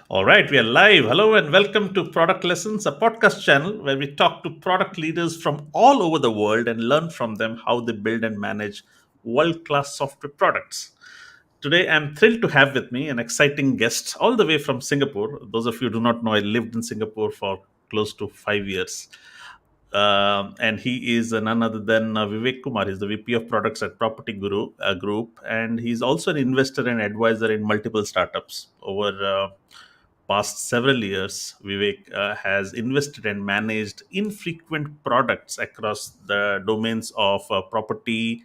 All right, we are live. Hello and welcome to Product Lessons, a podcast channel where we talk to product leaders from all over the world and learn from them how they build and manage world class software products. Today, I'm thrilled to have with me an exciting guest all the way from Singapore. Those of you who do not know, I lived in Singapore for close to 5 years. And he is none other than Vivek Kumar. He's the VP of Products at PropertyGuru Group, and he's also an investor and advisor in multiple startups. Over past several years, Vivek has invested and managed infrequent products across the domains of Property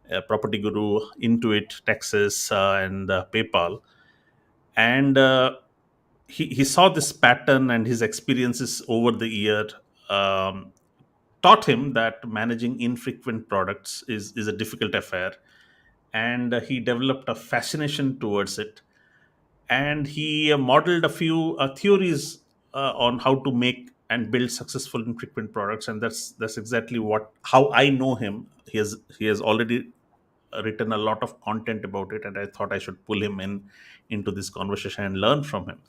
Guru, Intuit, Texas, and PayPal. And he saw this pattern, and his experiences over the year um, taught him that managing infrequent products is a difficult affair. And he developed a fascination towards it, and he modeled a few theories on how to make and build successful infrequent products. And that's exactly what how I know him. He has already written a lot of content about it, and I thought I should pull him in into this conversation and learn from him.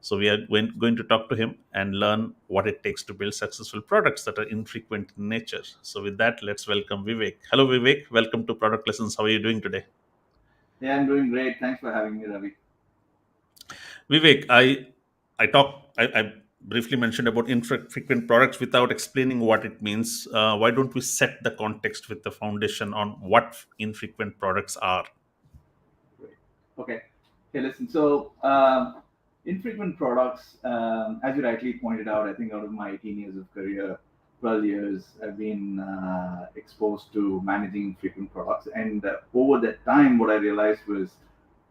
So we are going to talk to him and learn what it takes to build successful products that are infrequent in nature. So with that, let's welcome Vivek. Hello Vivek, welcome to Product Lessons. How are you doing today? Yeah, I'm doing great. Thanks for having me, Ravi. Vivek, I briefly mentioned about infrequent products without explaining what it means. Why don't we set the context with the foundation on what infrequent products are? Great. Okay. Okay, listen. Infrequent products, as you rightly pointed out, I think out of my 18 years of career, 12 years, I've been exposed to managing infrequent products. And over that time, what I realized was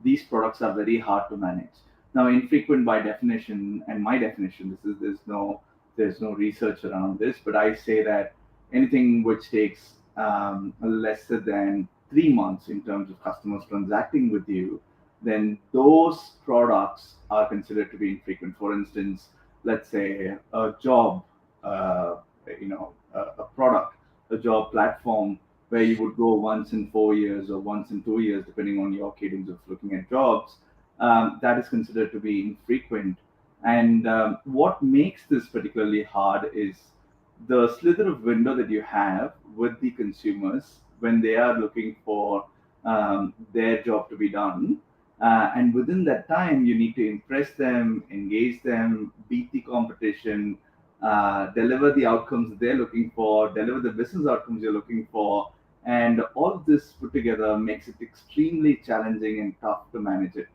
these products are very hard to manage. Now, infrequent by definition, and my definition, there's no research around this, but I say that anything which takes lesser than 3 months in terms of customers transacting with you, then those products are considered to be infrequent. For instance, let's say a job, uh, a product, a job platform where you would go once in 4 years or once in 2 years, depending on your cadence of looking at jobs, that is considered to be infrequent. And what makes this particularly hard is the slither of window that you have with the consumers when they are looking for their job to be done. And within that time, you need to impress them, engage them, beat the competition, deliver the outcomes that they're looking for, deliver the business outcomes you're looking for. And all of this put together makes it extremely challenging and tough to manage it.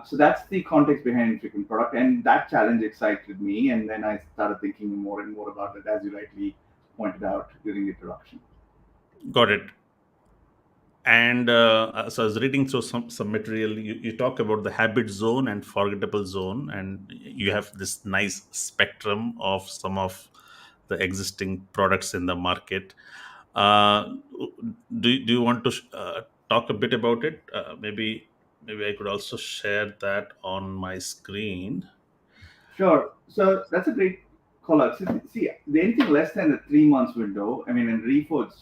So that's the context behind infrequent product, and that challenge excited me. And then I started thinking more and more about it, as you rightly pointed out during the introduction. Got it. And so I was reading through some material. You talk about the habit zone and forgettable zone, and you have this nice spectrum of some of the existing products in the market. Uh, do you want to talk a bit about it? Maybe I could also share that on my screen. Sure. So that's a great call out. So, see, anything less than the 3 months window, I mean, in Reforge,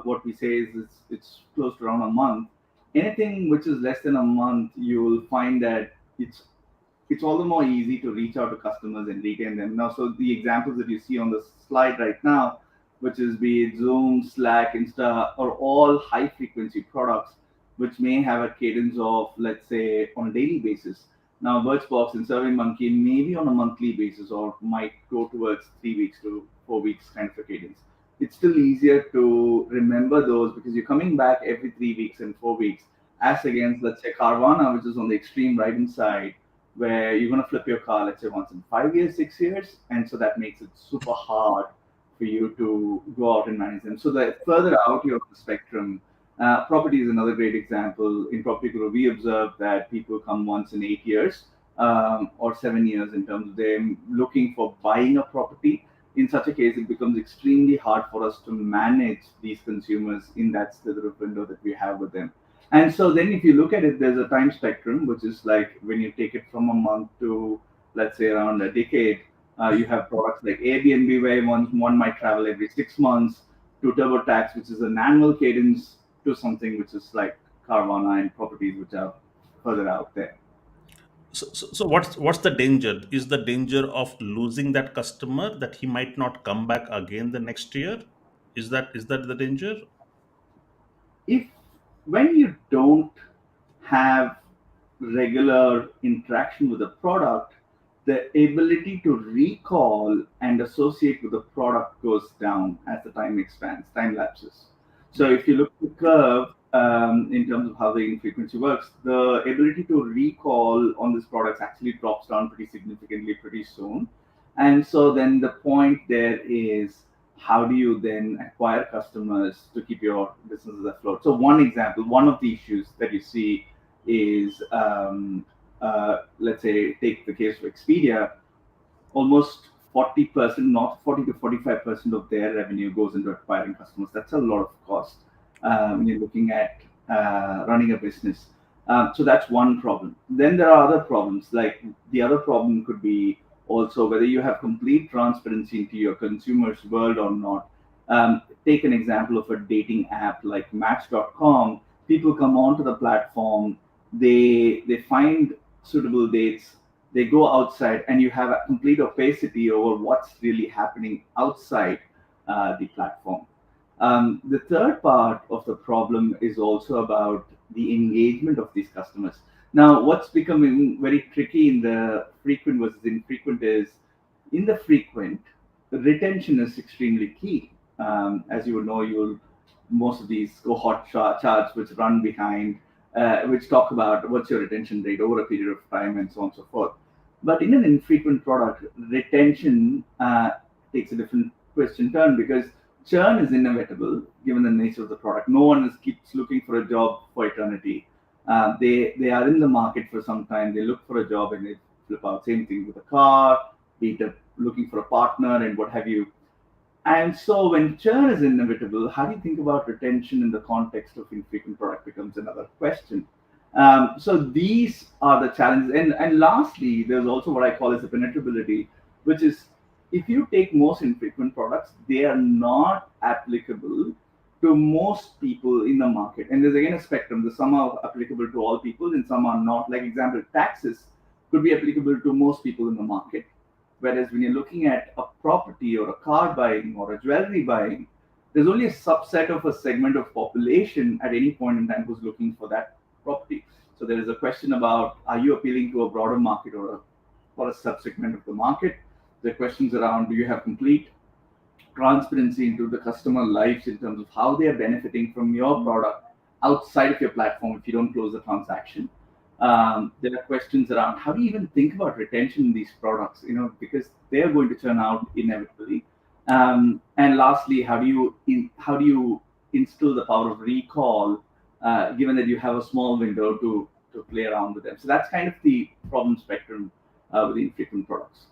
what we say is it's close to around a month. Anything which is less than a month, you will find that it's all the more easy to reach out to customers and retain them. Now, so the examples that you see on the slide right now, which is be it Zoom, Slack, Insta, are all high frequency products which may have a cadence of, let's say, on a daily basis. Now, Birchbox and SurveyMonkey maybe on a monthly basis or might go towards 3 weeks to 4 weeks kind of a cadence. It's still easier to remember those because you're coming back every 3 weeks and 4 weeks, as against, let's say, Carvana, which is on the extreme right hand side, where you're going to flip your car, let's say, once in 5 years, 6 years. And so that makes it super hard for you to go out and manage them. So the further out you're on the spectrum, property is another great example. In Property Guru, we observe that people come once in 8 years or 7 years in terms of them looking for buying a property. In such a case, it becomes extremely hard for us to manage these consumers in that slither of window that we have with them. And so then if you look at it, there's a time spectrum, which is like when you take it from a month to, let's say, around a decade, you have products like Airbnb, where one might travel every 6 months, to TurboTax, which is an annual cadence, to something which is like Carvana and properties, which are further out there. So what's the danger? Is the danger of losing that customer, that he might not come back again the next year? Is that the danger? If when you don't have regular interaction with the product, the ability to recall and associate with the product goes down as the time expands, time lapses. So Right. if you look at the curve in terms of how the infrequency works, the ability to recall on this product actually drops down pretty significantly pretty soon. And so then the point there is, how do you then acquire customers to keep your businesses afloat? So one example, one of the issues that you see is, let's say, take the case of Expedia. Almost 40%, not 40 to 45% of their revenue goes into acquiring customers. That's a lot of cost when you're looking at running a business. So that's one problem. Then there are other problems. Like, the other problem could be also whether you have complete transparency into your consumers' world or not. Take an example of a dating app like Match.com. People come onto the platform, they find suitable dates, they go outside, and you have a complete opacity over what's really happening outside the platform. The third part of the problem is also about the engagement of these customers. Now, what's becoming very tricky in the frequent versus infrequent is, in the frequent, retention is extremely key. As you would know, you'll most of these cohort charts which run behind, which talk about what's your retention rate over a period of time and so on and so forth. But in an infrequent product, retention takes a different question turn, because churn is inevitable given the nature of the product. No one keeps looking for a job for eternity. They are in the market for some time. They look for a job and they flip out. Same thing with a car, be it looking for a partner and what have you. And so when churn is inevitable, how do you think about retention in the context of infrequent product becomes another question. So these are the challenges. And lastly, there's also what I call as the penetrability, which is, if you take most infrequent products, they are not applicable to most people in the market. And there's again a spectrum. There's some are applicable to all people and some are not. Like example, taxes could be applicable to most people in the market. Whereas when you're looking at a property or a car buying or a jewelry buying, there's only a subset of a segment of population at any point in time who's looking for that property. So there is a question about, are you appealing to a broader market or a subsegment of the market? There are questions around, do you have complete transparency into the customer lives in terms of how they are benefiting from your product outside of your platform if you don't close the transaction. There are questions around, how do you even think about retention in these products, because they are going to turn out inevitably. And lastly, how do you instill the power of recall, given that you have a small window to play around with them. So that's kind of the problem spectrum with the infrequent products.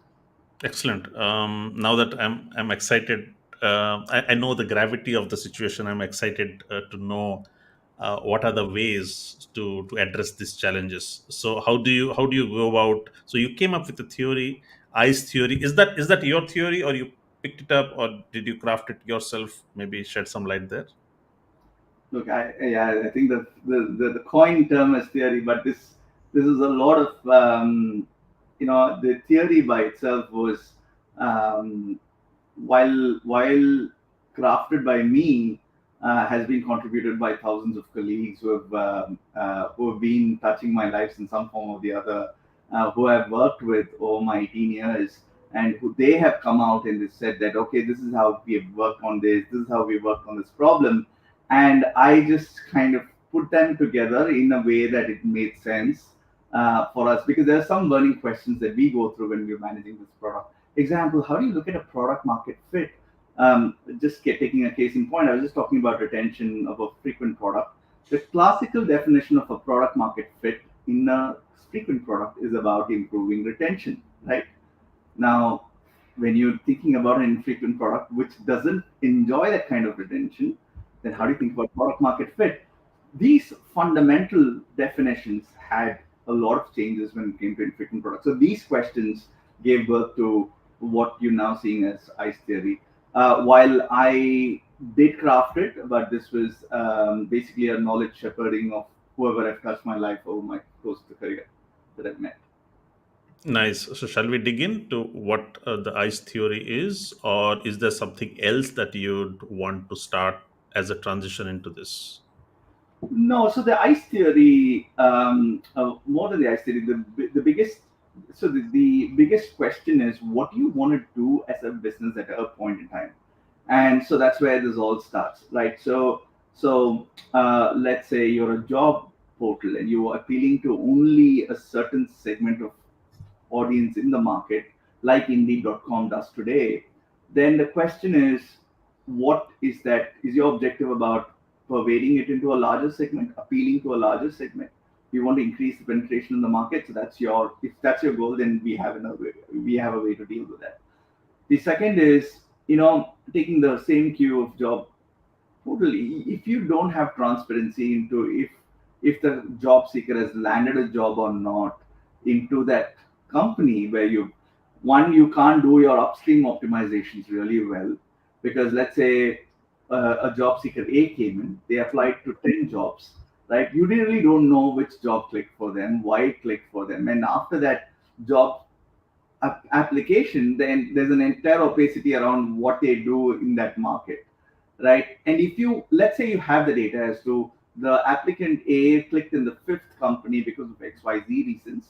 Excellent. Now that I'm excited, I know the gravity of the situation. I'm excited to know what are the ways to address these challenges. So how do you go about? So you came up with the theory, ICE theory. Is that your theory, or you picked it up, or did you craft it yourself? Maybe shed some light there. Look, I think the coin term is theory, but this is a lot of, the theory by itself was, um, while crafted by me, has been contributed by thousands of colleagues who have been touching my lives in some form or the other, who I've worked with over my 18 years, and who they have come out and they said that, okay, this is how we have worked on this, this is how we worked on this problem, and I just kind of put them together in a way that it made sense for us, because there are some burning questions that we go through when we're managing this product. Example, how do you look at a product market fit? Taking a case in point, I was just talking about retention of a frequent product. The classical definition of a product market fit in a frequent product is about improving retention, right? Now, when you're thinking about an infrequent product which doesn't enjoy that kind of retention, then how do you Correct. think about product market fit? These fundamental definitions had a lot of changes when it came to infrequent products. So these questions gave birth to what you're now seeing as ICE theory. While I did craft it, but this was basically a knowledge shepherding of whoever I've touched my life over my close to career that I've met. Nice. So, shall we dig into what the ICE theory is, or is there something else that you'd want to start as a transition into this? No, so the ice theory, more than the ice theory, the biggest, so the biggest question is what do you want to do as a business at a point in time, and so that's where this all starts, right? So let's say you're a job portal and you are appealing to only a certain segment of audience in the market, like Indeed.com does today, then the question is, what is that? Is your objective about pervading it into a larger segment, appealing to a larger segment? You want to increase the penetration in the market, so that's your if that's your goal, then we have a way to deal with that. The second is, taking the same queue of job. Totally. If you don't have transparency into if the job seeker has landed a job or not into that company where you can't do your upstream optimizations really well, because let's say a job seeker A came in, they applied to 10 jobs, right? You really don't know which job clicked for them, why it clicked for them, and after that job application, then there's an entire opacity around what they do in that market, right? And if you, let's say you have the data as to the applicant A clicked in the fifth company because of XYZ reasons,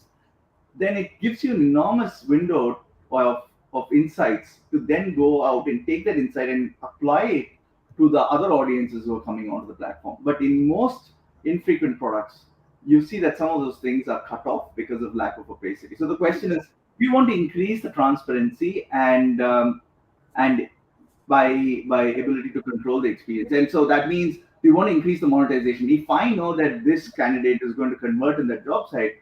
then it gives you an enormous window of insights to then go out and take that insight and apply it to the other audiences who are coming onto the platform. But in most infrequent products, you see that some of those things are cut off because of lack of opacity. So the question is, we want to increase the transparency and by ability to control the experience. And so that means we want to increase the monetization. If I know that this candidate is going to convert in that job site,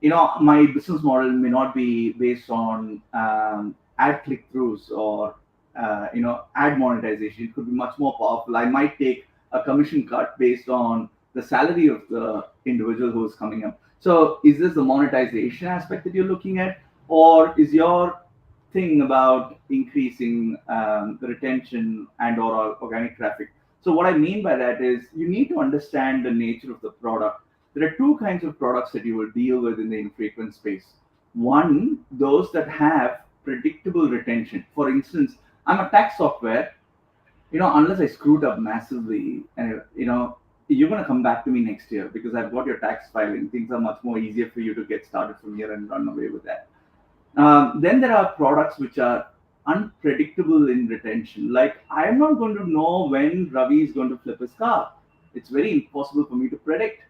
my business model may not be based on ad click throughs or ad monetization. It could be much more powerful. I might take a commission cut based on the salary of the individual who is coming up. So is this the monetization aspect that you're looking at, or is your thing about increasing the retention and or organic traffic? So what I mean by that is you need to understand the nature of the product. There are two kinds of products that you will deal with in the infrequent space. One, those that have predictable retention. For instance, I'm a tax software. Unless I screwed up massively, and you're going to come back to me next year because I've got your tax filing. Things are much more easier for you to get started from here and run away with that. Then there are products which are unpredictable in retention. Like, I am not going to know when Ravi is going to flip his car. It's very impossible for me to predict.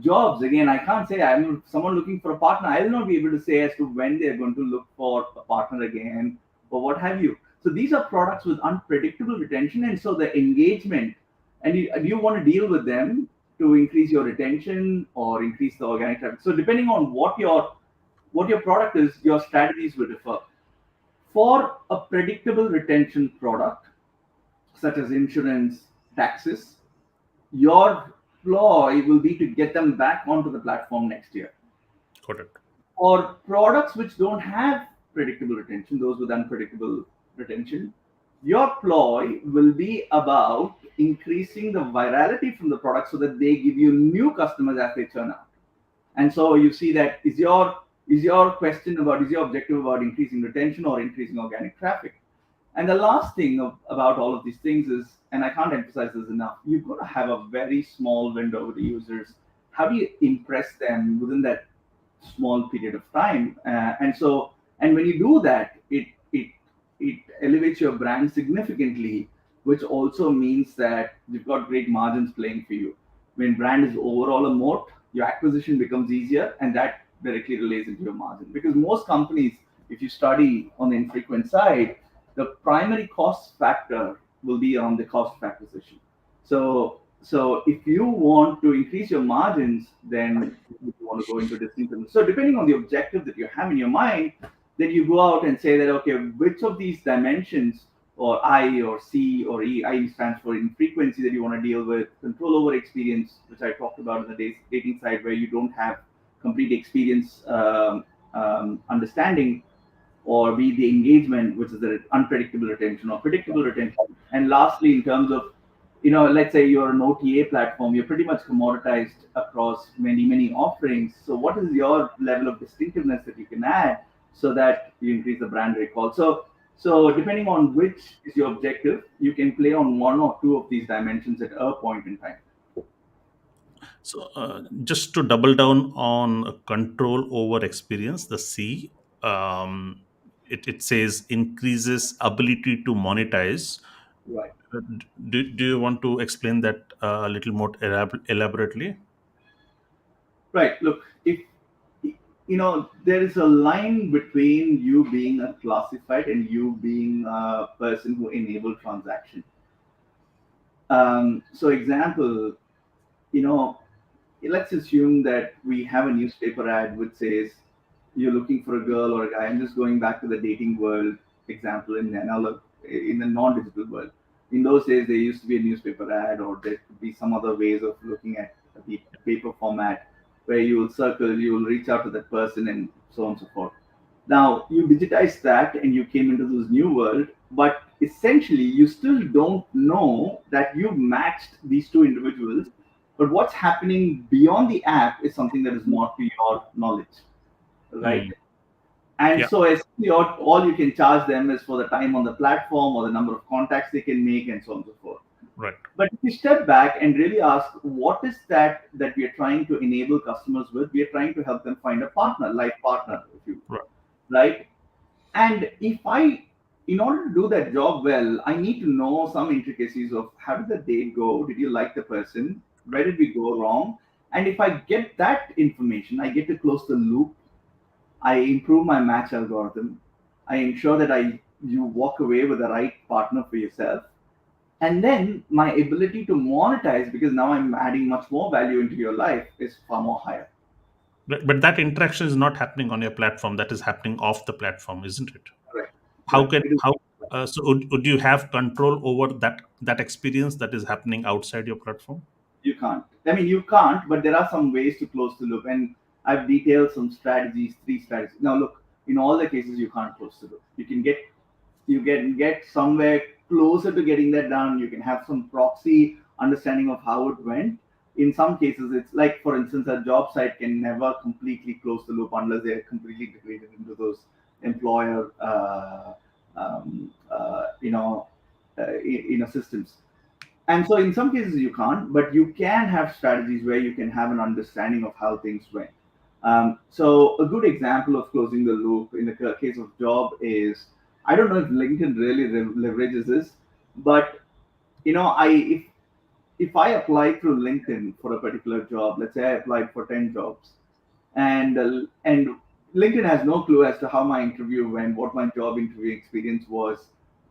Jobs, again, I can't say I'm someone looking for a partner. I will not be able to say as to when they're going to look for a partner again or what have you. So these are products with unpredictable retention, and so the engagement, and you want to deal with them to increase your retention or increase the organic traffic. So depending on what your product is, your strategies will differ. For a predictable retention product, such as insurance, taxes, your ploy will be to get them back onto the platform next year. Got it. For products which don't have predictable retention, those with unpredictable retention, your ploy will be about increasing the virality from the product so that they give you new customers as they turn out. And so you see that is your question about is your objective about increasing retention or increasing organic traffic? And the last thing about all of these things is, and I can't emphasize this enough, you've got to have a very small window with the users. How do you impress them within that small period of time? And when you do that, it elevates your brand significantly, which also means that you've got great margins playing for you. When brand is overall a moat, your acquisition becomes easier, and that directly relates into your margin. Because most companies, if you study on the infrequent side, the primary cost factor will be around the cost of acquisition. So if you want to increase your margins, then you want to go into distinct. So depending on the objective that you have in your mind, then you go out and say that, okay, which of these dimensions, or I or C or E, I stands for infrequency, that you want to deal with, control over experience, which I talked about in the dating side, where you don't have complete experience understanding, or be the engagement, which is the unpredictable retention or predictable retention. And lastly, in terms of let's say you're an OTA platform, you're pretty much commoditized across many offerings. So what is your level of distinctiveness that you can add so that you increase the brand recall? So depending on which is your objective, you can play on one or two of these dimensions at a point in time. So, just to double down on control over experience, the C, it says increases ability to monetize. Right. Do you want to explain that a little more elaborately? Right. Look, if there is a line between you being a classified and you being a person who enable transaction. So example, you know, let's assume that we have a newspaper ad which says you're looking for a girl or a guy. I'm just going back to the dating world example in another, in the non-digital world. In those days, there used to be a newspaper ad, or there could be some other ways of looking at the paper format where you will circle, you will reach out to that person, and so on and so forth. Now you digitize that and you came into this new world, but essentially you still don't know that you've matched these two individuals. But what's happening beyond the app is something that is not to your knowledge, right? Mm, And yeah, so essentially all you can charge them is for the time on the platform or the number of contacts they can make and so on and so forth. right, But if you step back and really ask, what is that we are trying to enable customers with? We are trying to help them find a partner, life partner, if you right, right? And in order to do that job well, I need to know some intricacies of how did the date go? Did you like the person? Where did we go wrong? And if I get that information, I get to close the loop. I improve my match algorithm. I ensure that you walk away with the right partner for yourself. And then my ability to monetize, because now I'm adding much more value into your life, is far more higher. but that interaction is not happening on your platform. That is happening off the platform, isn't it? Correct. How Correct. can It is. how so would you have control over that experience that is happening outside your platform? You can't. I mean, you can't, but there are some ways to close the loop. And I've detailed some strategies, three strategies. Now, look, in all the cases, you can't close the loop. You can get somewhere closer to getting that done. You can have some proxy understanding of how it went. In some cases, it's like, for instance, a job site can never completely close the loop unless they're completely integrated into those employer, systems. And so in some cases you can't, but you can have strategies where you can have an understanding of how things went. So a good example of closing the loop in the case of job is, I don't know if LinkedIn really leverages this, but I if I apply through LinkedIn for a particular job, let's say I applied for 10 jobs, and LinkedIn has no clue as to how my interview went, what my job interview experience was,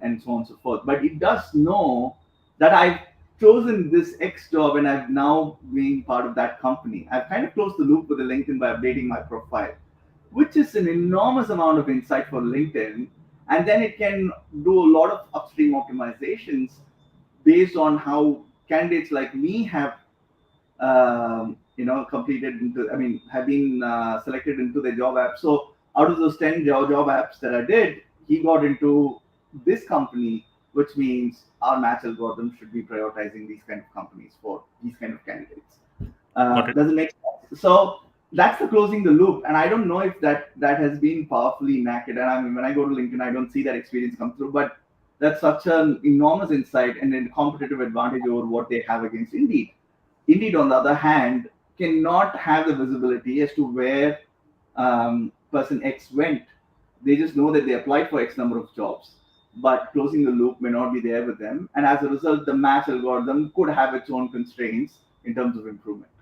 and so on and so forth. But it does know that I've chosen this X job and I've now been part of that company. I've kind of closed the loop with the LinkedIn by updating my profile, which is an enormous amount of insight for LinkedIn. And then it can do a lot of upstream optimizations based on how candidates like me have completed into, I mean, have been selected into the job app. So out of those 10 job apps that I did, he got into this company, which means our match algorithm should be prioritizing these kind of companies for these kind of candidates. Got it. Does it make sense? So that's the closing the loop. And I don't know if that has been powerfully enacted. And I mean, when I go to LinkedIn, I don't see that experience come through, but that's such an enormous insight and a competitive advantage over what they have against Indeed. Indeed, on the other hand, cannot have the visibility as to where person X went. They just know that they applied for X number of jobs, but closing the loop may not be there with them. And as a result, the match algorithm could have its own constraints in terms of improvement.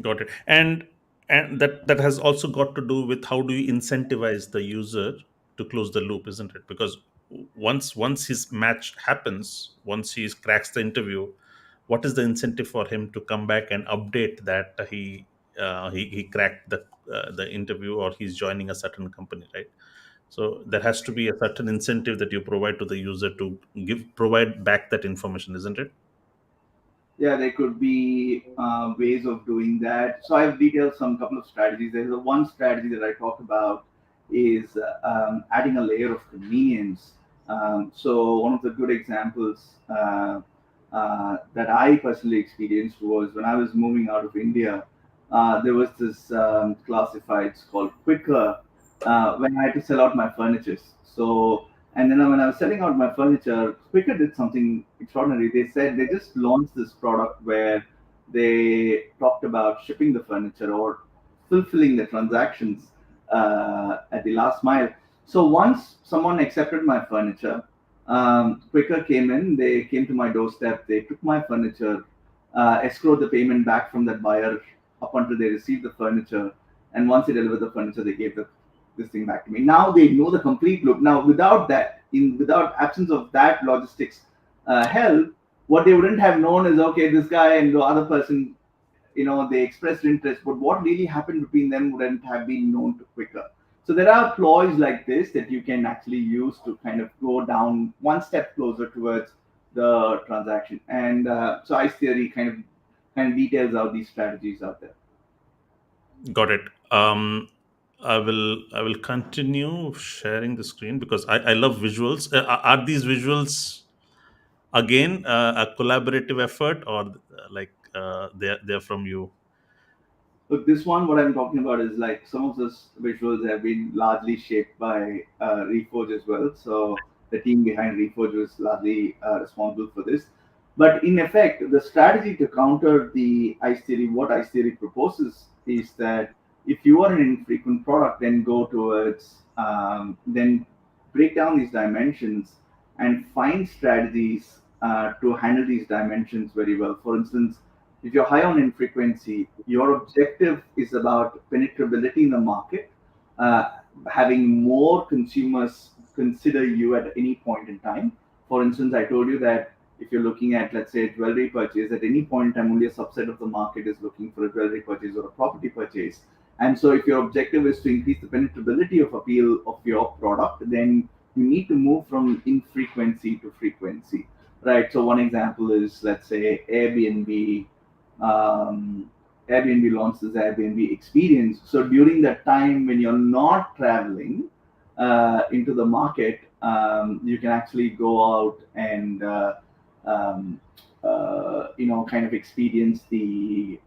Got it. And that has also got to do with how do you incentivize the user to close the loop, isn't it? Because once his match happens, once he cracks the interview, what is the incentive for him to come back and update that he cracked the interview, or he's joining a certain company, right? So there has to be a certain incentive that you provide to the user to provide back that information, isn't it? Yeah, there could be ways of doing that. So I've detailed some couple of strategies. There's a one strategy that I talk about is adding a layer of convenience. So one of the good examples that I personally experienced was when I was moving out of India. There was this classifieds called Quicker when I had to sell out my furniture. So, and then when I was selling out my furniture, Quicker did something extraordinary. They said they just launched this product where they talked about shipping the furniture or fulfilling the transactions at the last mile. So once someone accepted my furniture, Quicker came in, they came to my doorstep, they took my furniture, escrowed the payment back from that buyer up until they received the furniture. And once they delivered the furniture, they gave this thing back to me. Now they know the complete loop. Now, without that, without absence of that logistics help, what they wouldn't have known is okay, this guy and the other person, they expressed interest, but what really happened between them wouldn't have been known to Quicker. So there are ploys like this that you can actually use to kind of go down one step closer towards the transaction. And so ice theory kind of details out these strategies out there. Got it. I will continue sharing the screen because I love visuals. Are these visuals again a collaborative effort, or they're from you? Look, this one, what I'm talking about is like some of those visuals have been largely shaped by Reforge as well. So the team behind Reforge was largely responsible for this. But in effect, the strategy to counter the ice theory, what ice theory proposes is that if you are an infrequent product, then go towards, then break down these dimensions and find strategies to handle these dimensions very well. For instance, if you're high on infrequency, your objective is about penetrability in the market, uh, having more consumers consider you at any point in time. For instance, I told you that if you're looking at, let's say, a jewelry purchase, at any point in time, only a subset of the market is looking for a jewelry purchase or a property purchase. And so, if your objective is to increase the penetrability of appeal of your product, then you need to move from infrequency to frequency, right? So, one example is, let's say, Airbnb. um, Airbnb launched this Airbnb experience. So during that time when you're not traveling into the market, you can actually go out and um, kind of experience the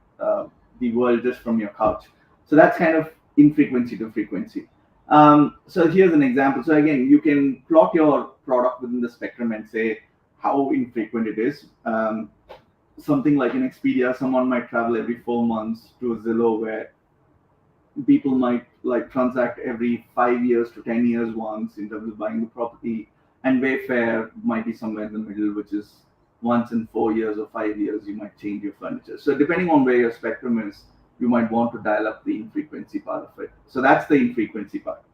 world just from your couch. So that's kind of infrequency to frequency. So here's an example. So again, you can plot your product within the spectrum and say how infrequent it is. Something like an Expedia, someone might travel every 4 months, to a Zillow where people might like transact every 5 years to 10 years once in terms of buying the property, and Wayfair might be somewhere in the middle, which is once in 4 years or 5 years you might change your furniture. So depending on where your spectrum is, you might want to dial up the infrequency part of it. So that's the infrequency part.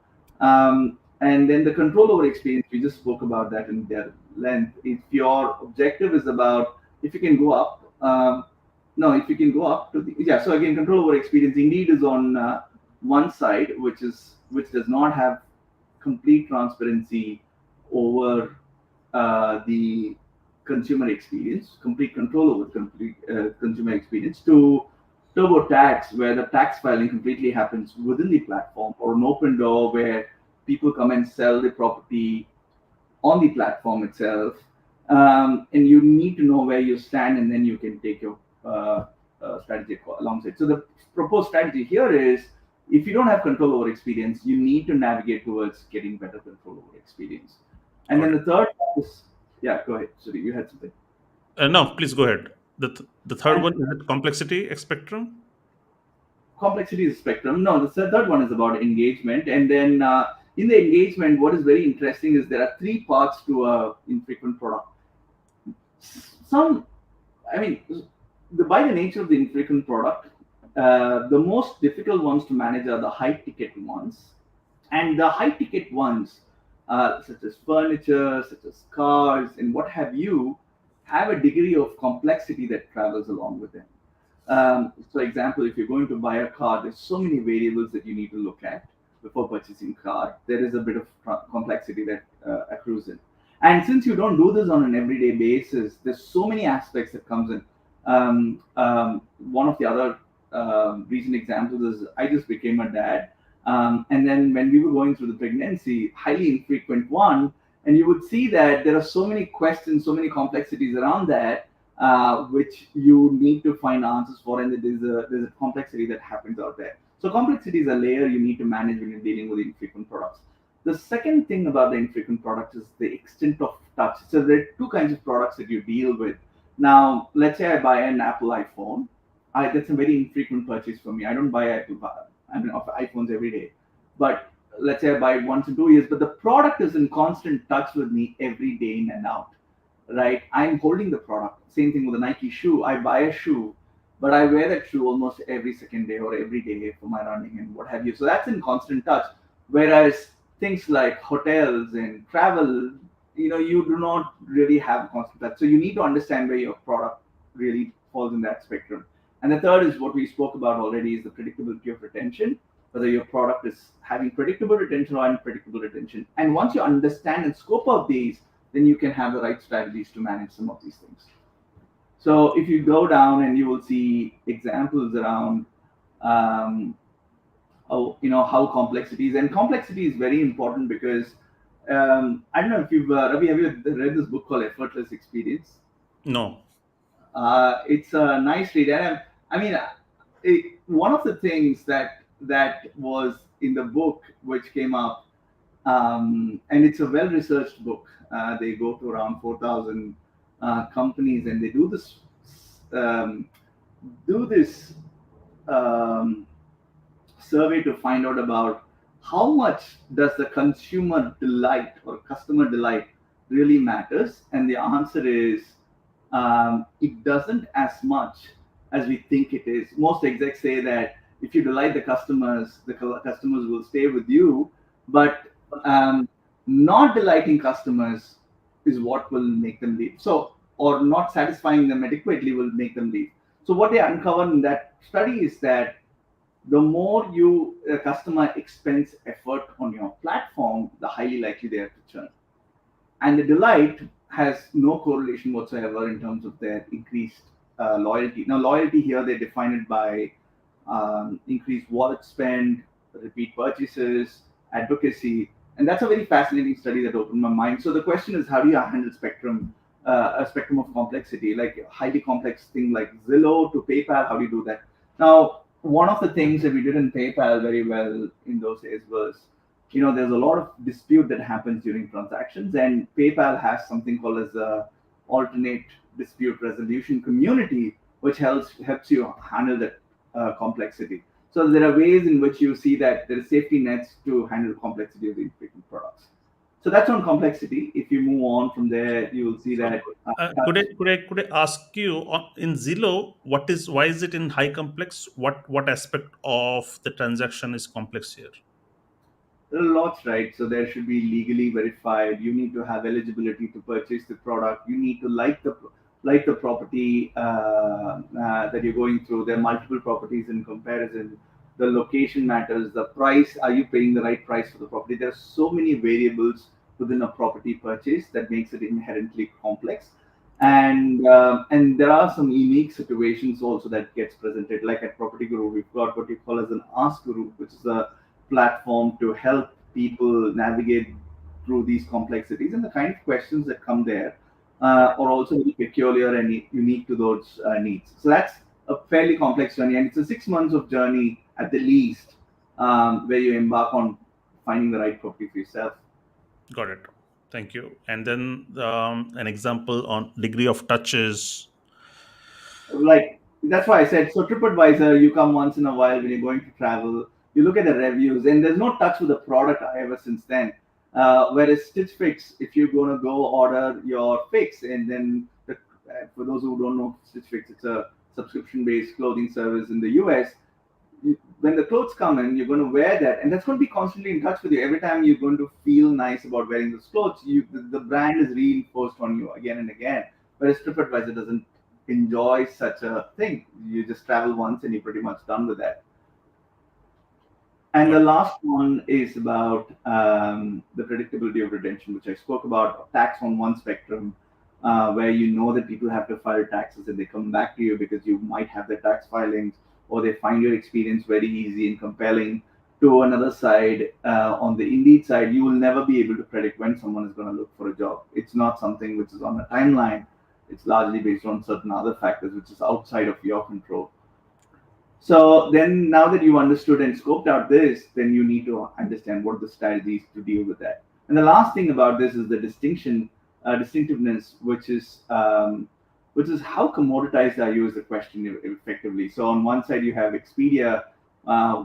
And then the control over experience, we just spoke about that in their length. If your objective is about if you can go up, no, if you can go up to the, yeah. So again, control over experience indeed is on one side, which does not have complete transparency over the consumer experience, complete control over complete consumer experience, to TurboTax, where the tax filing completely happens within the platform, or an open door where people come and sell the property on the platform itself. And you need to know where you stand, and then you can take your strategy alongside. So the proposed strategy here is, if you don't have control over experience, you need to navigate towards getting better control over experience. And Got then it. the third is, yeah, go ahead. Sorry, you had something. No, please go ahead. The third And one is it complexity spectrum. complexity is a spectrum. No, the third one is about engagement. And then in the engagement, what is very interesting is there are three parts to a infrequent product. Some, I mean, by the nature of the infrequent product, the most difficult ones to manage are the high ticket ones. And the high ticket ones, such as furniture, such as cars, and what have you, have a degree of complexity that travels along with them. So, example, if you're going to buy a car, there's so many variables that you need to look at before purchasing car. There is a bit of complexity that accrues in. And since you don't do this on an everyday basis, there's so many aspects that comes in. One of the other recent examples is I just became a dad, and then when we were going through the pregnancy, highly infrequent one, and you would see that there are so many questions, so many complexities around that. which you need to find answers for, and there's a complexity that happens out there. So complexity is a layer you need to manage when you're dealing with infrequent products. The second thing about the infrequent products is the extent of touch. So there are two kinds of products that you deal with. Now, let's say I buy an Apple iPhone. That's a very infrequent purchase for me. I don't buy of iPhones every day, but let's say I buy it once in 2 years. But the product is in constant touch with me every day in and out, right? I'm holding the product. Same thing with a Nike shoe. I buy a shoe, but I wear that shoe almost every second day or every day for my running and what have you. So that's in constant touch. Whereas things like hotels and travel, you do not really have constant touch. So you need to understand where your product really falls in that spectrum. And the third is what we spoke about already is the predictability of retention, whether your product is having predictable retention or unpredictable retention. And once you understand and scope out these, then you can have the right strategies to manage some of these things. So if you go down and you will see examples around um, how complexity is, and complexity is very important because I don't know if you've Ravi, have you read this book called Effortless Experience? No. It's a nice read, and I mean, one of the things that was in the book which came up, and it's a well-researched book. They go to around 4,000 companies, and they um, do this um, survey to find out about how much does the consumer delight or customer delight really matters, and the answer is it doesn't as much as we think it is. Most execs say that if you delight the customers, the customers will stay with you, but um, not delighting customers is what will make them leave. So, or not satisfying them adequately will make them leave. So, what they uncover in that study is that the more you a customer expends effort on your platform, the highly likely they are to churn. And the delight has no correlation whatsoever in terms of their increased loyalty. Now, loyalty here they define it by increased wallet spend, repeat purchases, advocacy, and that's a very fascinating study that opened my mind. So the question is, how do you handle a spectrum of complexity, like a highly complex thing like Zillow to PayPal? How do you do that? Now, one of the things that we did in PayPal very well in those days was, there's a lot of dispute that happens during transactions, and PayPal has something called as a alternate dispute resolution community, which helps you handle that complexity. So there are ways in which you see that there are safety nets to handle complexity of the infrequent products. So that's on complexity. If you move on from there, you will see So, that could I ask you in Zillow, why is it in high complex? What aspect of the transaction is complex here? there are lots, right? So there should be legally verified. You need to have eligibility to purchase the product. You need to like the property that you're going through. There are multiple properties in comparison. The location matters. The price. Are you paying the right price for the property? There are so many variables within a property purchase that makes it inherently complex. And there are some unique situations also that gets presented. Like at Property Guru, we've got what you call as an Ask Guru, which is a platform to help people navigate through these complexities, and the kind of questions that come there are also very peculiar and unique to those needs. So that's a fairly complex journey, and it's a 6 months of journey at the least, where you embark on finding the right property for yourself. Got it. Thank you. And then an example on degree of touches. Like that's why I said so. TripAdvisor, you come once in a while when you're going to travel. You look at the reviews, and there's no touch with the product ever since then. Whereas Stitch Fix, if you're gonna go order your fix, and then for those who don't know Stitch Fix, it's a subscription-based clothing service in the US. When the clothes come in, you're going to wear that, and that's going to be constantly in touch with you. Every time you're going to feel nice about wearing those clothes, the brand is reinforced on you again and again. Whereas TripAdvisor doesn't enjoy such a thing. You just travel once and you're pretty much done with that. And the Got last one is about the predictability of retention, which I spoke about. Tax on one spectrum, where you know that people have to file taxes and they come back to you because you might have the tax filings, or they find your experience very easy and compelling. To another side, on the Indeed side, you will never be able to predict when someone is going to look for a job. It's not something which is on a timeline. It's largely based on certain other factors which is outside of your control. So then, now that you understood and scoped out this, then you need to understand what are the strategies to deal with that. And the last thing about this is the distinctiveness, which is how commoditized are you is the question effectively. So on one side you have Expedia,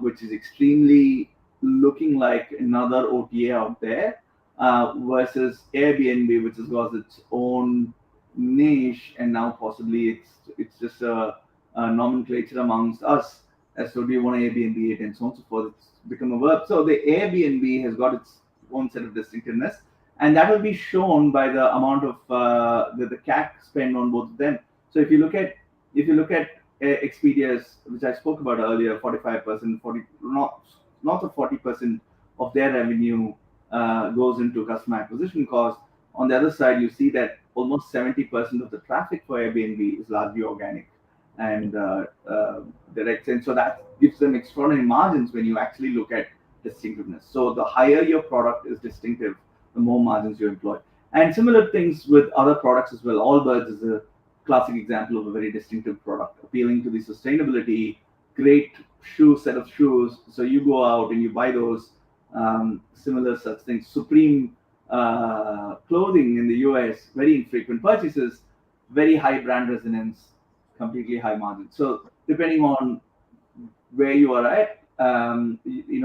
which is extremely looking like another OTA out there, versus Airbnb, which has got its own niche, and now possibly it's just a nomenclature amongst us as to do you want to Airbnb it and so on and so forth. It's become a verb. So the Airbnb has got its own set of distinctiveness, and that will be shown by the amount of the CAC spend on both of them. So if you look at Expedia's, which I spoke about earlier, 45%, 40 not the 40% of their revenue goes into customer acquisition cost. On the other side, you see that almost 70% of the traffic for Airbnb is largely organic and direct. And so that gives them extraordinary margins when you actually look at distinctiveness. So the higher your product is distinctive, the more margins you employ. And similar things with other products as well. Allbirds is a classic example of a very distinctive product, appealing to the sustainability, great set of shoes. So you go out and you buy those. Similar such things. Supreme clothing in the US, very infrequent purchases, very high brand resonance, completely high margin. So depending on where you are at,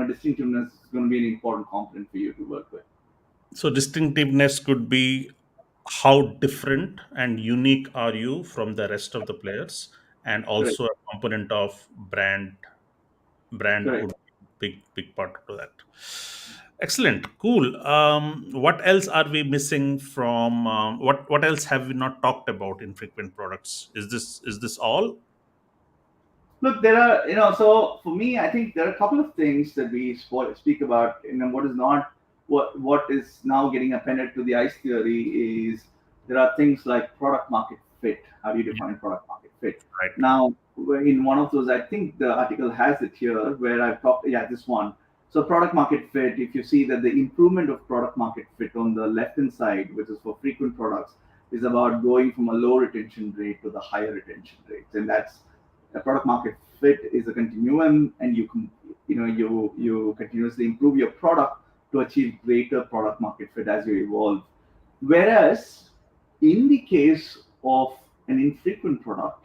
distinctiveness is going to be an important component for you to work with. So distinctiveness could be how different and unique are you from the rest of the players, and Correct. also a component of brand Correct. would be big part to that. Excellent, cool. What else are we missing from what else have we not talked about in frequent products? Is this all? Look, there are, so for me, I think there are a couple of things that we speak about. What is not, what is now getting appended to the ICE theory is there are things like product market fit. How do you Yeah, define product market fit? right. Now, in one of those, I think the article has it here where I've talked, yeah, this one. So, product market fit, if you see that the improvement of product market fit on the left hand side, which is for frequent products, is about going from a low retention rate to the higher retention rates. And that's a product market fit is a continuum, and you continuously improve your product to achieve greater product market fit as you evolve. Whereas in the case of an infrequent product,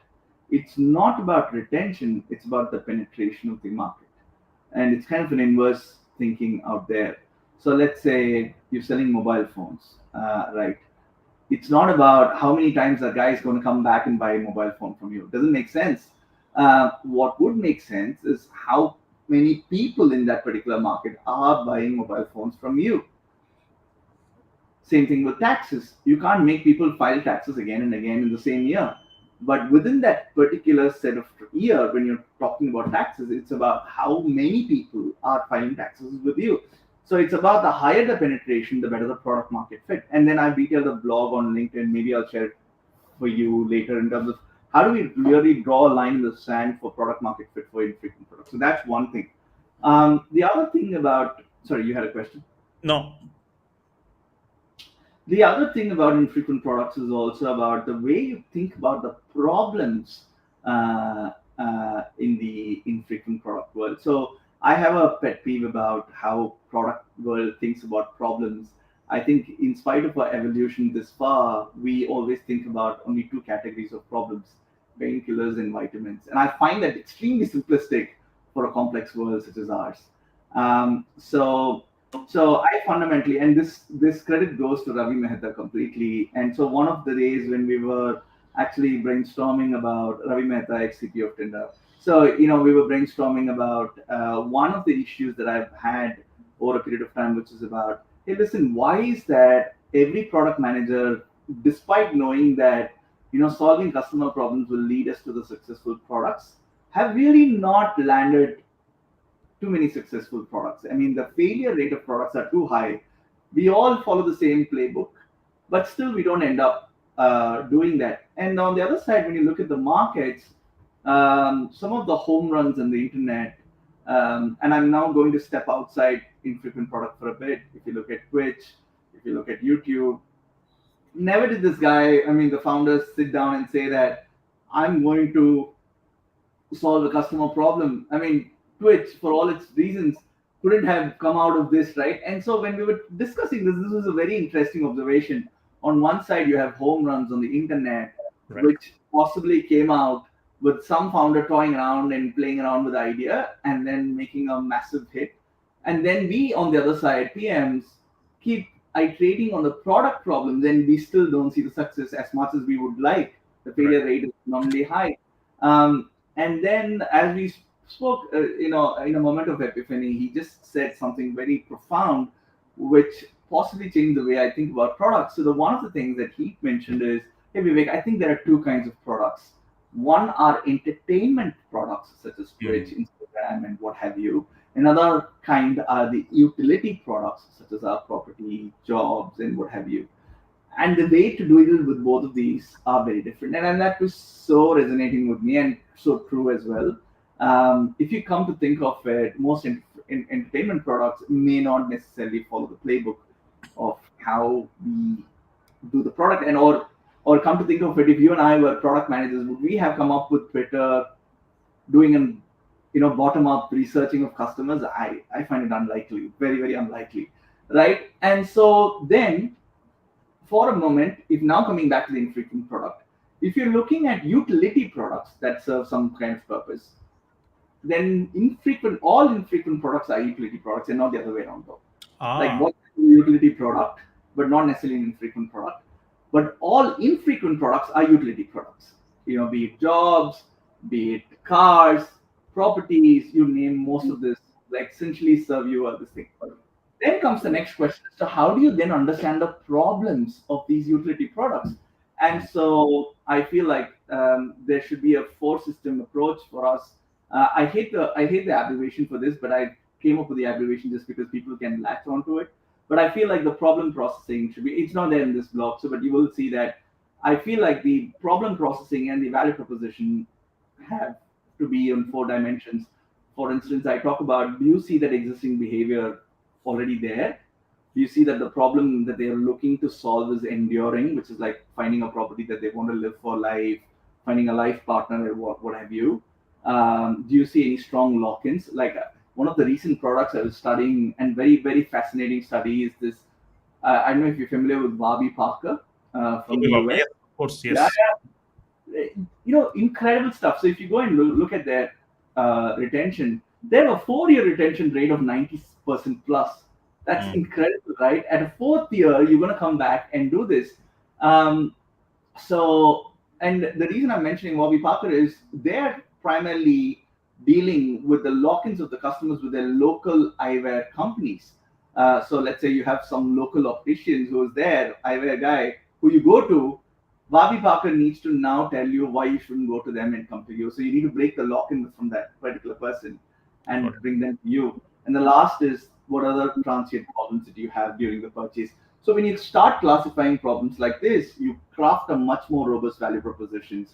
it's not about retention, it's about the penetration of the market. And it's kind of an inverse thinking out there. So let's say you're selling mobile phones, right? It's not about how many times a guy is going to come back and buy a mobile phone from you. It doesn't make sense. What would make sense is how many people in that particular market are buying mobile phones from you. Same thing with taxes. You can't make people file taxes again and again in the same year. But within that particular set of year, when you're talking about taxes, it's about how many people are filing taxes with you. So it's about the higher the penetration, the better the product market fit. And then I've detailed a blog on LinkedIn. Maybe I'll share it for you later in terms of how do we really draw a line in the sand for product market fit for infrequent products. So that's one thing. The other thing about, sorry, you had a question. No. The other thing about infrequent products is also about the way you think about the problems in the infrequent product world. So I have a pet peeve about how product world thinks about problems. I think in spite of our evolution this far, we always think about only two categories of problems: painkillers and vitamins. And I find that extremely simplistic for a complex world such as ours. So I fundamentally, and this credit goes to Ravi Mehta completely. And so one of the days when we were actually brainstorming about Ravi Mehta, ex-CP of Tinder. So we were brainstorming about one of the issues that I've had over a period of time, which is about, hey, listen, why is that every product manager, despite knowing that solving customer problems will lead us to the successful products, have really not landed too many successful products. I mean, the failure rate of products are too high. We all follow the same playbook, but still we don't end up doing that. And on the other side, when you look at the markets, some of the home runs on the internet, and I'm now going to step outside infrequent product for a bit. If you look at Twitch, if you look at YouTube, never did this guy, I mean, the founders sit down and say that I'm going to solve a customer problem. I mean, Twitch, for all its reasons, couldn't have come out of this, right? And so when we were discussing this, this was a very interesting observation. On one side, you have home runs on the internet, Right. which possibly came out with some founder toying around and playing around with the idea and then making a massive hit. And then we, on the other side, PMs, keep iterating on the product problems and we still don't see the success as much as we would like. The Right. failure rate is normally high. And then, as we spoke, in a moment of epiphany, he just said something very profound, which possibly changed the way I think about products. So, the one of the things that he mentioned is, "Hey, Vivek, I think there are two kinds of products. One are entertainment products such as Twitch, Mm. Instagram, and what have you. Another kind are the utility products such as our property, jobs, and what have you." And the way to do it with both of these are very different, and that was so resonating with me and so true as well. If you come to think of it, most entertainment products may not necessarily follow the playbook of how we do the product, and or come to think of it, if you and I were product managers, would we have come up with Twitter doing an bottom up researching of customers? I find it unlikely, very very unlikely, right? And so then, for a moment, if now coming back to the infrequent product, if you're looking at utility products that serve some kind of purpose, then all infrequent products are utility products and not the other way around though. Like Ah. what is a utility product, but not necessarily an infrequent product. But all infrequent products are utility products. Be it jobs, be it cars, properties, you name most of this, like essentially serve you this thing. Then comes the next question. So, how do you then understand the problems of these utility products? And so, I feel like there should be a four-system approach for us. I hate the abbreviation for this, but I came up with the abbreviation just because people can latch onto it. But I feel like the problem processing should be. It's not there in this blog, so but you will see that. I feel like the problem processing and the value proposition have to be on four dimensions. For instance, I talk about, do you see that existing behavior already there? Do you see that the problem that they are looking to solve is enduring, which is like finding a property that they want to live for life, finding a life partner, or what have you? Do you see any strong lock-ins? Like one of the recent products I was studying, and very, very fascinating study is this. I don't know if you're familiar with Warby Parker from the US. Yes, of course, Yeah, yes. incredible stuff. So if you go and look at their retention, they have a 4-year retention rate of 90% plus. That's Mm. incredible, right? At a fourth year, you're going to come back and do this. Um, so, and the reason I'm mentioning Warby Parker is they're primarily dealing with the lock-ins of the customers with their local eyewear companies. So let's say you have some local opticians who is there, eyewear guy, who you go to. Warby Parker needs to now tell you why you shouldn't go to them and come to you. So you need to break the lock-in from that particular person Got and it. bring them to you. And the last is, what other transient problems that you have during the purchase. So when you start classifying problems like this, you craft a much more robust value propositions,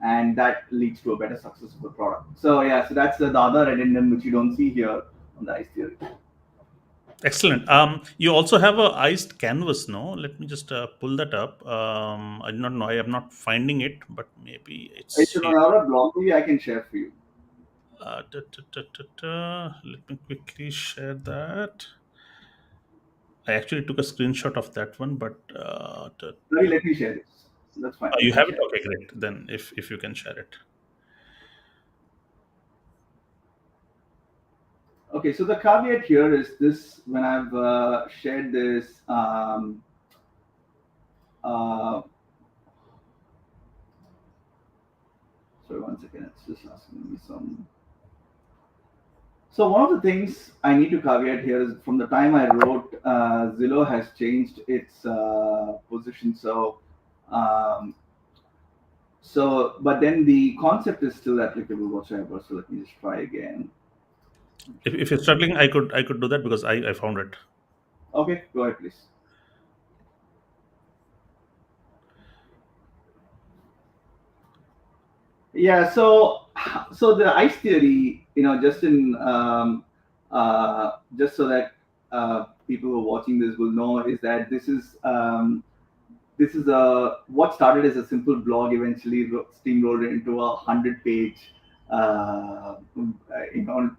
and that leads to a better success of the product. So yeah, so that's the other addendum which you don't see here on the ICE theory. Excellent. You also have a iced canvas, no? Let me just pull that up. I do not know. I am not finding it, but maybe It's it's on here. another blog. Maybe I can share for you. Let me quickly share that. I actually took a screenshot of that one, but Ravi, let me share this. That's fine. you Let me have it. share. Okay, great. Then if you can share it. Okay, so the caveat here is this: when I've shared this, uh, sorry, one second. It's just asking me some. So one of the things I need to caveat here is, from the time I wrote, Zillow has changed its position. Um, but then the concept is still applicable whatsoever. So let me just try again. If you're struggling, I could do that because I found it. Okay, go ahead, please. Yeah, so the ice theory, just so that people who are watching this will know, is that this is this is a what started as a simple blog eventually steamrolled into a 100-page you know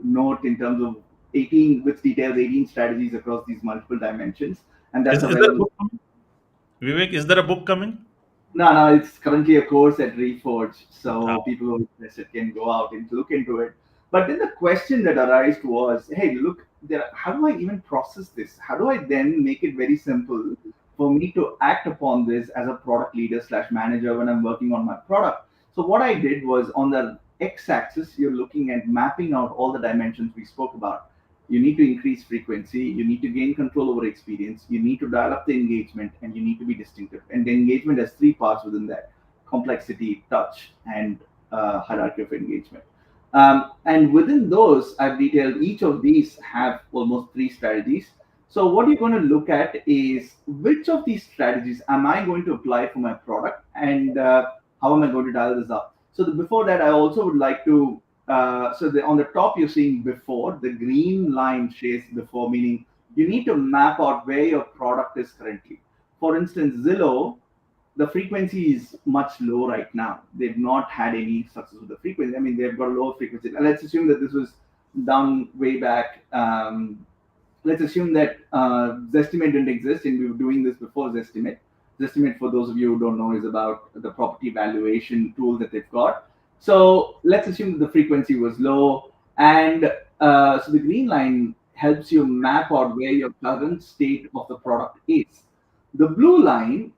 note in terms of 18 which details 18 strategies across these multiple dimensions, and that's Is there a available. book coming? Vivek, is there a book coming? No, no, it's currently a course at Reforge, Ah, so people who are interested can go out and look into it. But then the question that arose was, hey, look, how do I even process this? How do I then make it very simple for me to act upon this as a product leader slash manager when I'm working on my product? So what I did was on the x-axis, you're looking at mapping out all the dimensions we spoke about. You need to increase frequency, you need to gain control over experience, you need to dial up the engagement, and you need to be distinctive. And the engagement has three parts within that: complexity, touch, and hierarchy of engagement. And within those, I've detailed each of these have almost three strategies. So what you're going to look at is which of these strategies am I going to apply for my product, and how am I going to dial this up. So before that, I also would like to on the top, you're seeing before, the green line says before, meaning you need to map out where your product is currently. For instance, Zillow, the frequency is much low right now. They've not had any success with the frequency. I mean, they've got a lower frequency. And let's assume that this was done way back. Let's assume that Zestimate didn't exist and we were doing this before Zestimate. Zestimate, for those of you who don't know, is about the property valuation tool that they've got. So let's assume that the frequency was low, and so the green line helps you map out where your current state of the product is. The blue line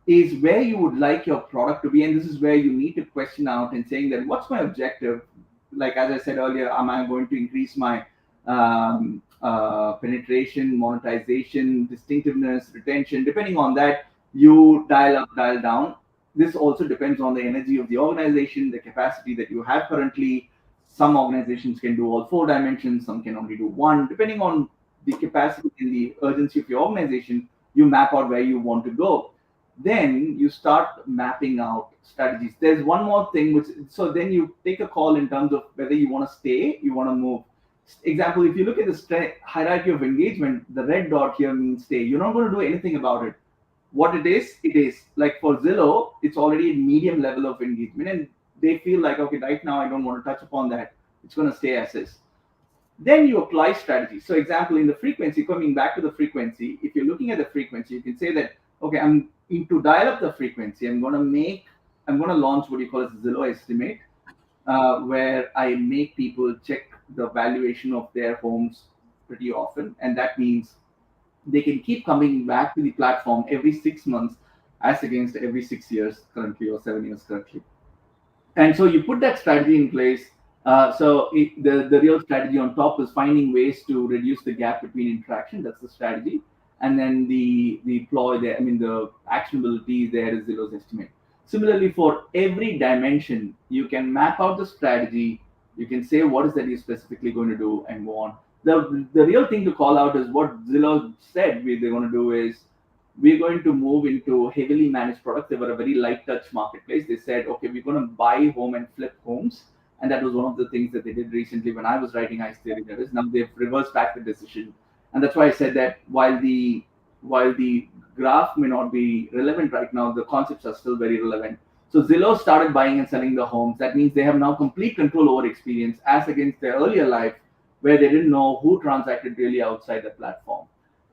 is where you would like your product to be, and this is where you need to question out and saying that what's my objective. Like as I said earlier, am I going to increase my penetration, monetization, distinctiveness, retention? Depending on that, you dial up, dial down. This also depends on the energy of the organization, the capacity that you have currently. Some organizations can do all four dimensions, some can only do one. Depending on the capacity and the urgency of your organization, you map out where you want to go. Then you start mapping out strategies. There's one more thing, which so then you take a call in terms of whether you want to stay, you want to move. Example, if you look at the hierarchy of engagement, the red dot here means stay. You're not going to do anything about it. What it is, it is. Like for Zillow, it's already a medium level of engagement, and they feel like, okay, right now I don't want to touch upon that. It's going to stay as is. Then you apply strategy. So example, in the frequency, coming back to the frequency, if you're looking at the frequency, you can say that, okay, I'm to dial up the frequency, I'm going to launch what you call as Zillow Estimate, where I make people check the valuation of their homes pretty often. And that means they can keep coming back to the platform every 6 months as against every 6 years currently, or 7 years currently. And so you put that strategy in place. The real strategy on top is finding ways to reduce the gap between interaction. That's the strategy. And then the ploy there, I mean, the actionability there is Zillow's estimate. Similarly, for every dimension, you can map out the strategy. You can say what is that you're specifically going to do and go on. The real thing to call out is what Zillow said they're going to do is we're going to move into heavily managed products. They were a very light touch marketplace. They said, okay, we're going to buy home and flip homes. And that was one of the things that they did recently when I was writing Ice Theory. That is, now they've reversed back the decision. And that's why I said that while the graph may not be relevant right now, the concepts are still very relevant. So Zillow started buying and selling the homes. That means they have now complete control over experience as against their earlier life where they didn't know who transacted really outside the platform.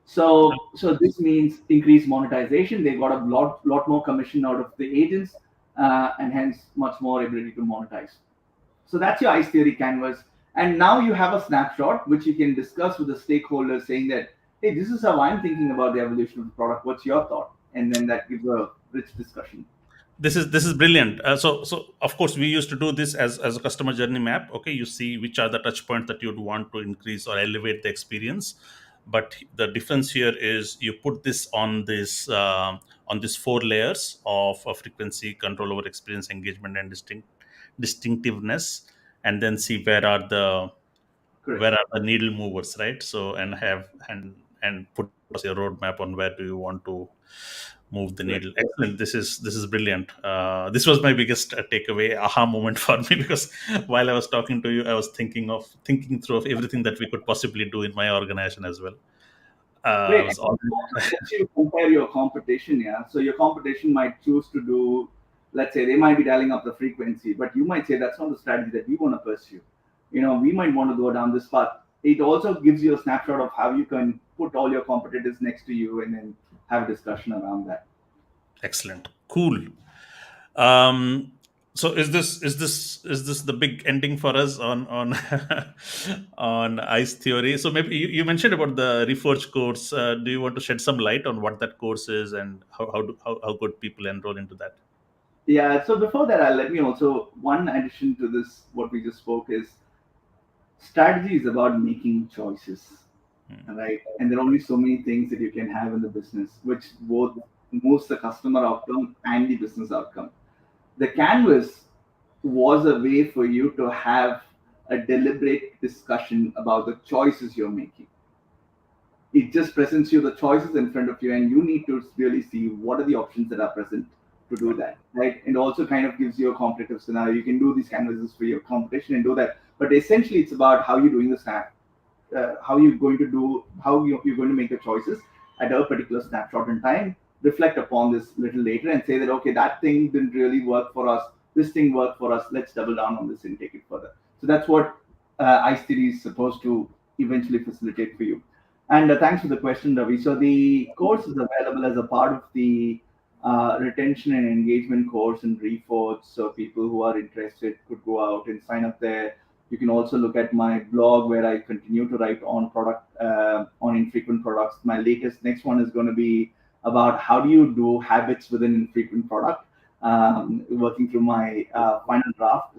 So this means increased monetization. They got a lot more commission out of the agents, and hence much more ability to monetize. So that's your ICE theory canvas. And now you have a snapshot which you can discuss with the stakeholders, saying that, hey, this is how I'm thinking about the evolution of the product. What's your thought? And then that gives a rich discussion. this is brilliant. So of course we used to do this as a customer journey map. Okay, you see which are the touch points that you'd want to increase or elevate the experience. But the difference here is you put this on these four layers of frequency, control over experience, engagement, and distinctiveness, and then see Correct. where are the needle movers, right? So and put your roadmap on where do you want to move the Correct. needle. Excellent. This is brilliant. This was my biggest takeaway, aha moment for me, because while I was talking to you, I was thinking through of everything that we could possibly do in my organization as well. Great. Was And all. also lets you compare your competition. Yeah. So your competition might choose to do, let's say they might be dialing up the frequency, but you might say that's not the strategy that we want to pursue. We might want to go down this path. It also gives you a snapshot of how you can put all your competitors next to you and then have a discussion around that. Excellent. Cool. Um, so is this the big ending for us on on ICE theory? So maybe you mentioned about the Reforge course. Do you want to shed some light on what that course is and how could people enroll into that? Yeah. So before that, let me also one addition to this. What we just spoke is strategy is about making choices, Hmm. right? And there are only so many things that you can have in the business, which both moves the customer outcome and the business outcome. The canvas was a way for you to have a deliberate discussion about the choices you're making. It just presents you the choices in front of you, and you need to really see what are the options that are present to do Right. that, right? And also kind of gives you a competitive scenario. You can do these canvases for your competition and do that, but essentially it's about how you're doing the how you're going to do, how you're going to make the choices at a particular snapshot in time, reflect upon this little later and say that, okay, that thing didn't really work for us, this thing worked for us, let's double down on this and take it further. So that's what ice theory is supposed to eventually facilitate for you. And thanks for the question, Ravi. So the course is available as a part of the retention and engagement course in Reforge. So people who are interested could go out and sign up there. You can also look at my blog where I continue to write on on infrequent products. My latest next one is going to be about how do you do habits within infrequent product. Working through my final draft.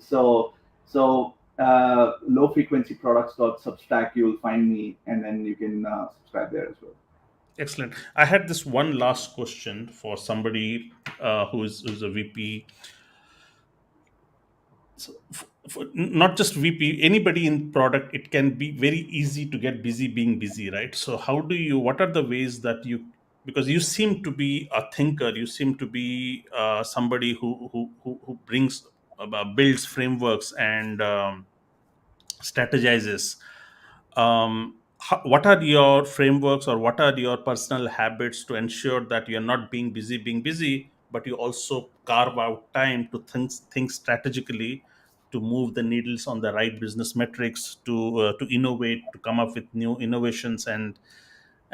Low frequency products.substack, you'll find me, and then you can subscribe there as well. Excellent. I had this one last question for somebody who's a VP. So not just VP, anybody in product, it can be very easy to get busy being busy, right? So how do you? What are the ways that you? Because you seem to be a thinker, you seem to be somebody who brings builds frameworks and strategizes. What are your frameworks or what are your personal habits to ensure that you're not being busy, but you also carve out time to think strategically, to move the needles on the right business metrics, to innovate, to come up with new innovations and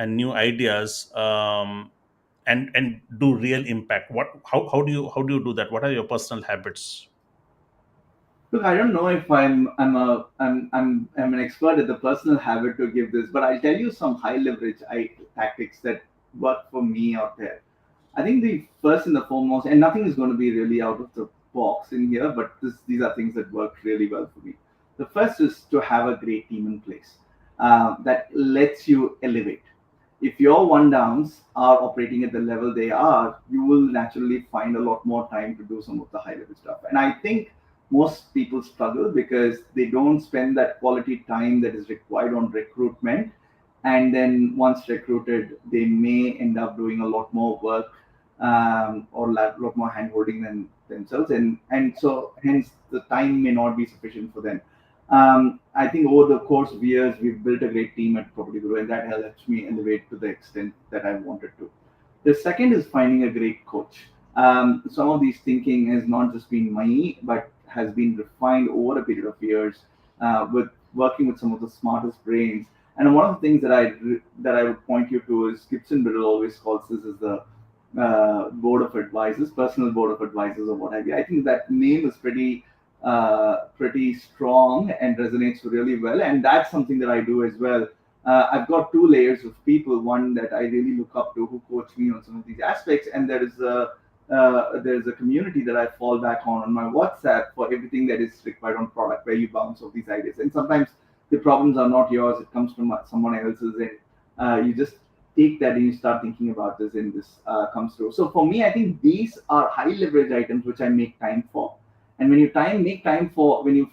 new ideas, and do real impact. How do you do that? What are your personal habits? Look, I don't know if I'm an expert at the personal habit to give this, but I'll tell you some high leverage tactics that work for me out there. I think the first and the foremost, and nothing is going to be really out of the box in here, but these are things that work really well for me. The first is to have a great team in place that lets you elevate. If your one downs are operating at the level they are, you will naturally find a lot more time to do some of the high level stuff. And I think most people struggle because they don't spend that quality time that is required on recruitment. And then once recruited, they may end up doing a lot more work or a lot more hand holding than themselves. And so hence the time may not be sufficient for them. I think over the course of years, we've built a great team at PropertyGuru, and that helps me elevate to the extent that I wanted to. The second is finding a great coach. Some of these thinking has not just been me, but has been refined over a period of years with working with some of the smartest brains. And one of the things that I would point you to is Gibson Biddle always calls this as the board of advisors, personal board of advisors, or what have you. I think that name is pretty strong and resonates really well, and that's something that I do as well. I've got two layers of people. One that I really look up to, who coach me on some of these aspects, and there's a community that I fall back on my WhatsApp for everything that is required on product, where you bounce off these ideas. And sometimes the problems are not yours; it comes from someone else's, and you just take that and you start thinking about this, and this comes through. So for me, I think these are high leverage items which I make time for. And when you time make time for when you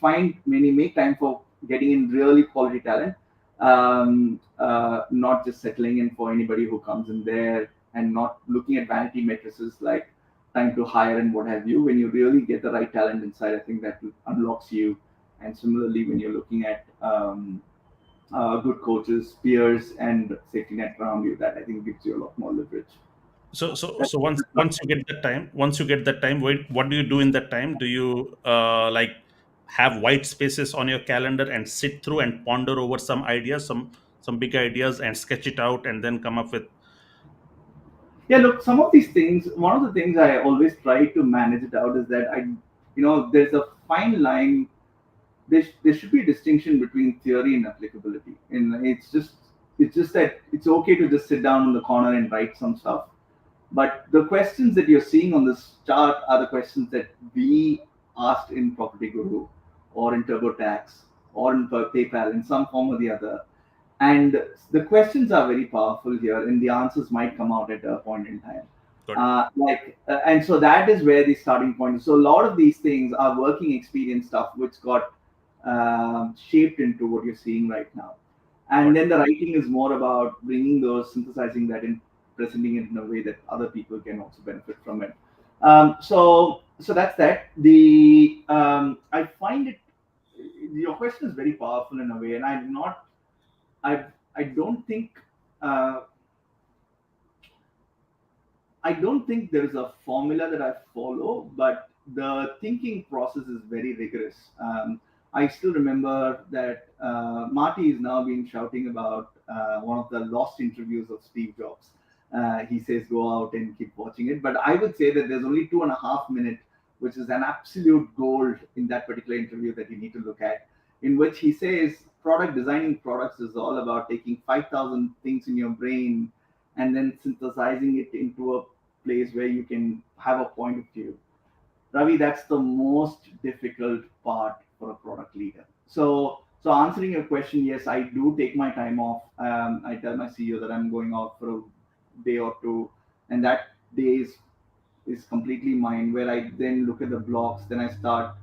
make time for getting in really quality talent, not just settling in for anybody who comes in there and not looking at vanity matrices like time to hire and what have you. When you really get the right talent inside, I think that unlocks you. And similarly, when you're looking at good coaches, peers, and safety net around you, that I think gives you a lot more leverage. So once you get that time, what do you do in that time? Do you like have white spaces on your calendar and sit through and ponder over some ideas, some big ideas, and sketch it out and then come up with? Yeah, look, some of these things, one of the things I always try to manage it out is that there's a fine line. There should be a distinction between theory and applicability. And it's just that it's okay to just sit down in the corner and write some stuff. But the questions that you're seeing on this chart are the questions that we asked in Property Guru or in TurboTax or in PayPal in some form or the other. And the questions are very powerful here, and the answers might come out at a point in time. Good. And so that is where the starting point is. So a lot of these things are working experience stuff, which got shaped into what you're seeing right now. Got And then the writing is more about bringing those, synthesizing that, and presenting it in a way that other people can also benefit from it. So that's that. I find it, your question is very powerful in a way, and I I don't think uh, I don't think there is a formula that I follow, but the thinking process is very rigorous. I still remember that Marty is now been shouting about one of the lost interviews of Steve Jobs. He says go out and keep watching it, but I would say that there's only 2.5 minutes, which is an absolute gold in that particular interview that you need to look at, in which he says product designing products is all about taking 5,000 things in your brain and then synthesizing it into a place where you can have a point of view. Ravi, that's the most difficult part for a product leader. So answering your question, yes, I do take my time off. I tell my CEO that I'm going out for a day or two, and that day is completely mine, where I then look at the blocks, then I start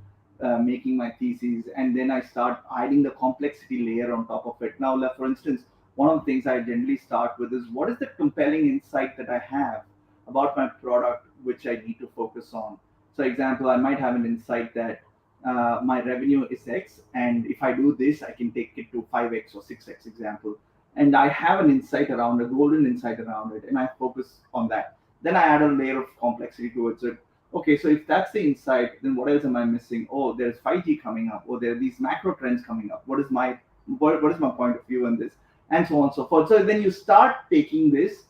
making my theses, and then I start adding the complexity layer on top of it. Now, like, for instance, one of the things I generally start with is what is the compelling insight that I have about my product, which I need to focus on. So, example, I might have an insight that my revenue is X, and if I do this, I can take it to 5X or 6X, example. And I have an insight around, a golden insight around it, and I focus on that. Then I add a layer of complexity towards it. Okay, so if that's the insight, then what else am I missing? Oh, there's 5G coming up, or there are these macro trends coming up. What is my point of view on this, and so on and so forth. So then you start taking this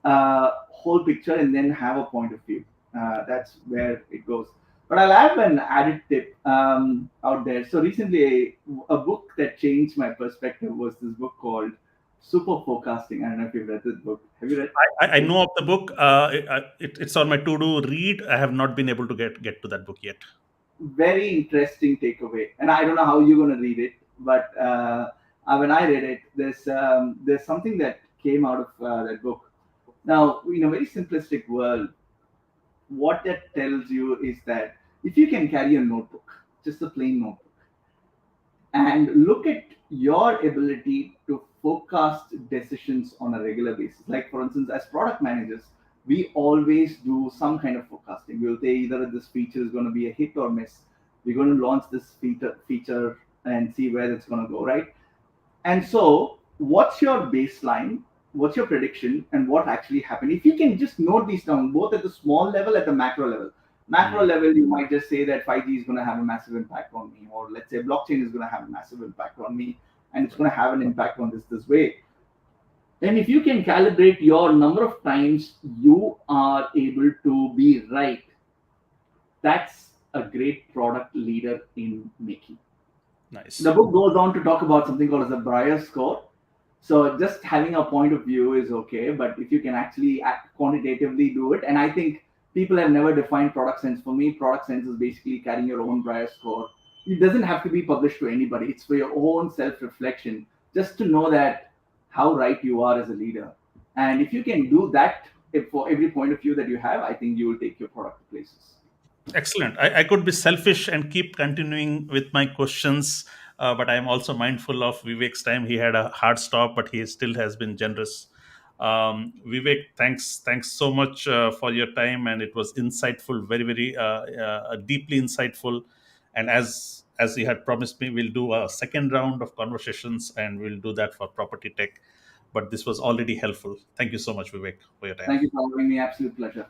whole picture and then have a point of view. That's where it goes. But I'll have an added tip out there. So recently, a book that changed my perspective was this book called Super Forecasting. I don't know if you've read this book. Have you read? I know of the book. It's on my to-do read. I have not been able to get to that book yet. Very interesting takeaway, and I don't know how you're going to read it, but when I read it, there's something that came out of that book. Now, in a very simplistic world, what that tells you is that if you can carry a notebook, just a plain notebook, and look at your ability to forecast decisions on a regular basis. Like, for instance, as product managers, we always do some kind of forecasting. We'll say either this feature is going to be a hit or miss. We're going to launch this feature and see where it's going to go, right? And so, what's your baseline? What's your prediction? And what actually happened? If you can just note these down, both at the small level, at the macro level. Macro Mm. level, you might just say that 5G is going to have a massive impact on me, or let's say blockchain is going to have a massive impact on me, and it's going to have an impact on this way. And if you can calibrate your number of times you are able to be right, that's a great product leader in making. The Nice. book goes on to talk about something called as a Brier score. So just having a point of view is okay, but if you can actually act quantitatively do it, and I think people have never defined product sense. For me, product sense is basically carrying your own Brier score. It doesn't have to be published to anybody. It's for your own self-reflection, just to know that how right you are as a leader. And if you can do that, if for every point of view that you have, I think you will take your product to places. Excellent. I could be selfish and keep continuing with my questions, but I am also mindful of Vivek's time. He had a hard stop, but he still has been generous. Vivek, thanks so much for your time, and it was insightful, very, very deeply insightful. And as you had promised me, we'll do a second round of conversations, and we'll do that for property tech. But this was already helpful. Thank you so much, Vivek, for your time. Thank you for having me. Absolute pleasure.